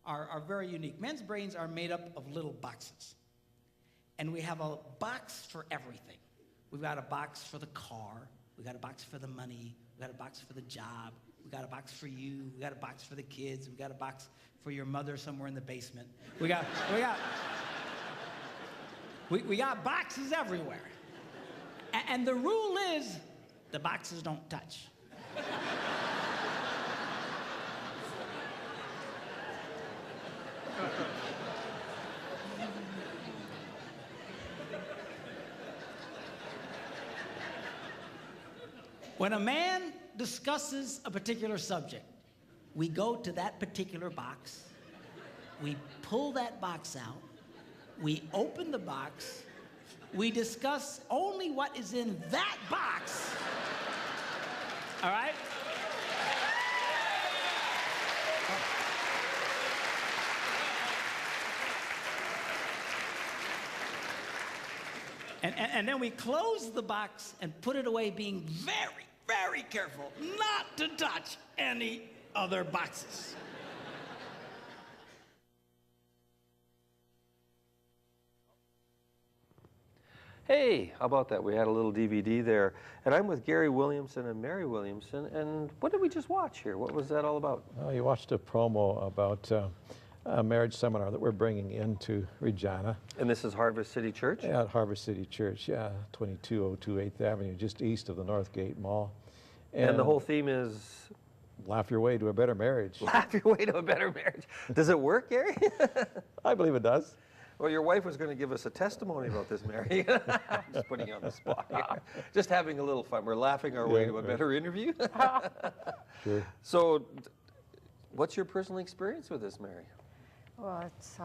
are very unique. Men's brains are made up of little boxes. And we have a box for everything. We've got a box for the car. We've got a box for the money. We've got a box for the job. We've got a box for you. We've got a box for the kids. We've got a box for your mother somewhere in the basement. We got boxes everywhere. And the rule is the boxes don't touch. When a man discusses a particular subject, we go to that particular box, we pull that box out, we open the box, we discuss only what is in that box, all right? And then we close the box and put it away, being very, very careful not to touch any other boxes. Hey, how about that? We had a little DVD there. And I'm with Gary Williamson and Mary Williamson. And what did we just watch here? What was that all about? Well, you watched a promo about a marriage seminar that we're bringing into Regina. And this is Harvest City Church? Yeah, at Harvest City Church, yeah, 2202 8th Avenue, just east of the Northgate Mall. And the whole theme is? Laugh your way to a better marriage. Laugh your way to a better marriage. Does it work, Gary? I believe it does. Well, your wife was going to give us a testimony about this, Mary. Just putting you on the spot here. Just having a little fun. We're laughing our way to a better interview. Sure. So, what's your personal experience with this, Mary? Well, it's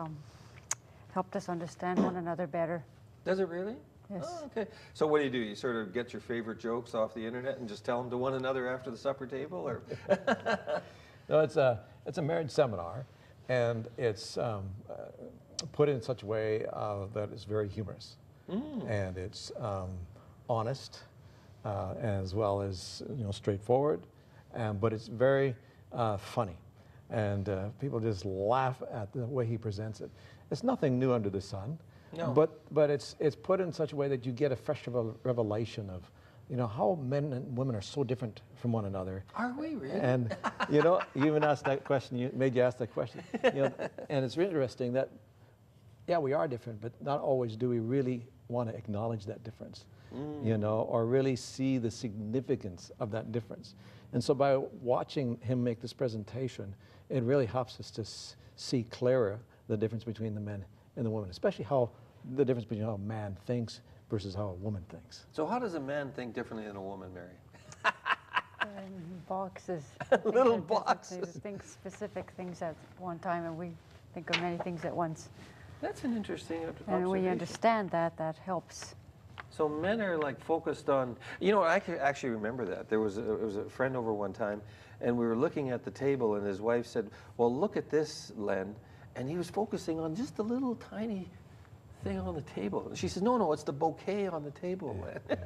helped us understand one another better. Does it really? Yes. Oh, okay. So what do? You sort of get your favorite jokes off the internet and just tell them to one another after the supper table, or? No, it's a marriage seminar, and it's put in such a way that it's very humorous, and it's honest, as well as straightforward, but it's very funny. And people just laugh at the way he presents it. It's nothing new under the sun, no. but it's put in such a way that you get a fresh revelation of, how men and women are so different from one another. Are we really? And you even asked that question. Made you ask that question. And it's really interesting that, yeah, we are different, but not always do we really want to acknowledge that difference, or really see the significance of that difference. And so by watching him make this presentation, it really helps us to see clearer the difference between the men and the women, especially the difference between how a man thinks versus how a woman thinks. So how does a man think differently than a woman, Mary? Boxes. Little boxes. Think specific things at one time, and we think of many things at once. That's an interesting observation. And we understand that helps. So men are like focused on, I actually remember that. There was a friend over one time, and we were looking at the table, and his wife said, well, look at this, Len. And he was focusing on just a little tiny thing on the table. And she said, no, it's the bouquet on the table, Len.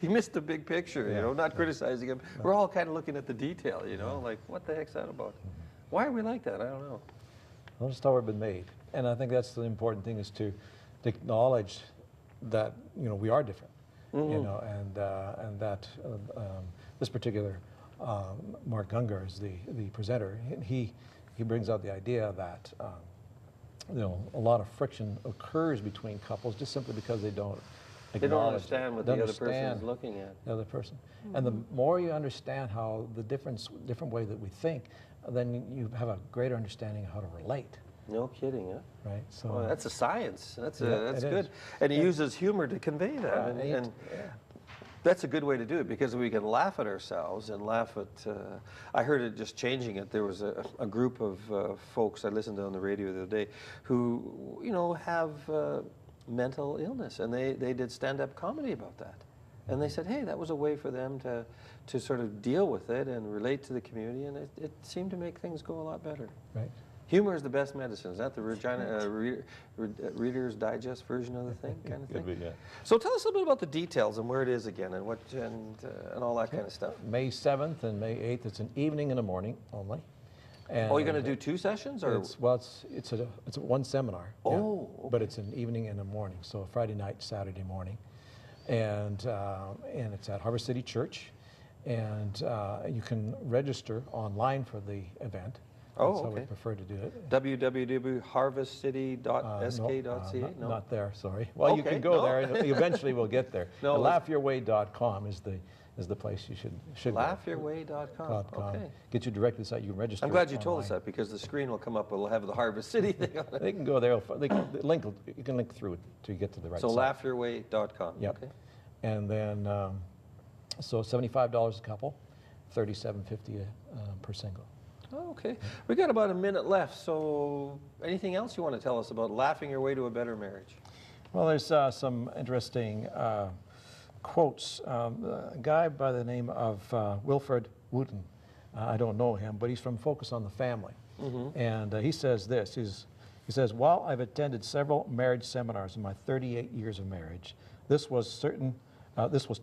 He missed the big picture, not criticizing him. No. We're all kind of looking at the detail, like, what the heck's that about? Why are we like that? I don't know. Well, just how we've been made. And I think that's the important thing, is to acknowledge that we are different, and that this particular Mark Gungor is the presenter. He brings out the idea that a lot of friction occurs between couples just simply because they don't understand what the other person is looking at. The other person, and the more you understand how the different way that we think, then you have a greater understanding of how to relate. No kidding, huh? Right. So well, that's a science. That's good. And he uses humor to convey that, and that's a good way to do it, because we can laugh at ourselves and laugh at. I heard it just changing it. There was a group of folks I listened to on the radio the other day who have mental illness, and they did stand-up comedy about that. And they said, hey, that was a way for them to sort of deal with it and relate to the community, and it seemed to make things go a lot better. Right. Humor is the best medicine. Is that the Regina Reader's Digest version of the thing, kind of thing? Could be, yeah. So tell us a little bit about the details and where it is again, and and all that kind of stuff. May 7th and May 8th. It's an evening and a morning only. And Oh, you're going to do 2 sessions, or? It's one seminar. Oh, yeah, but it's an evening and a morning, so Friday night, Saturday morning, and it's at Harvest City Church, and you can register online for the event. Oh, That's how okay. we prefer to do it. www.harvestcity.sk? No, not there, sorry. Well, you Okay, can go no. there, and eventually we'll get there. No, LaughYourWay.com is the place you should go. LaughYourWay.com. Okay. Get you directly to the site. You can register. I'm glad you told us online. that, because the screen will come up. It'll have the Harvest City thing on it. They can go there. You can link through it to get to the right So site. LaughYourWay.com. Yep. Okay. And then, so $75 a couple, $37.50 per single. Oh, okay. We got about a minute left. So anything else you want to tell us about laughing your way to a better marriage? Well, there's some interesting quotes. A guy by the name of Wilfred Wooten, I don't know him, but he's from Focus on the Family. And he says this, he says, while I've attended several marriage seminars in my 38 years of marriage, this was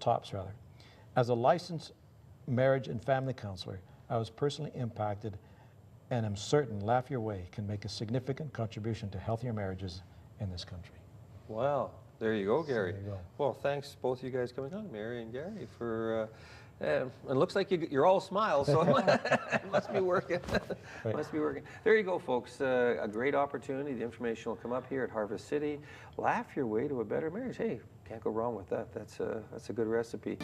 tops rather. As a licensed marriage and family counselor, I was personally impacted and am certain Laugh Your Way can make a significant contribution to healthier marriages in this country. Wow. There you go, Gary. There you go. Well, thanks both of you guys coming on, Mary and Gary, for it looks like you're all smiles, so it must be working. Right. Must be working. There you go, folks. A great opportunity. The information will come up here at Harvest City. Laugh your way to a better marriage. Hey, can't go wrong with that. That's a good recipe.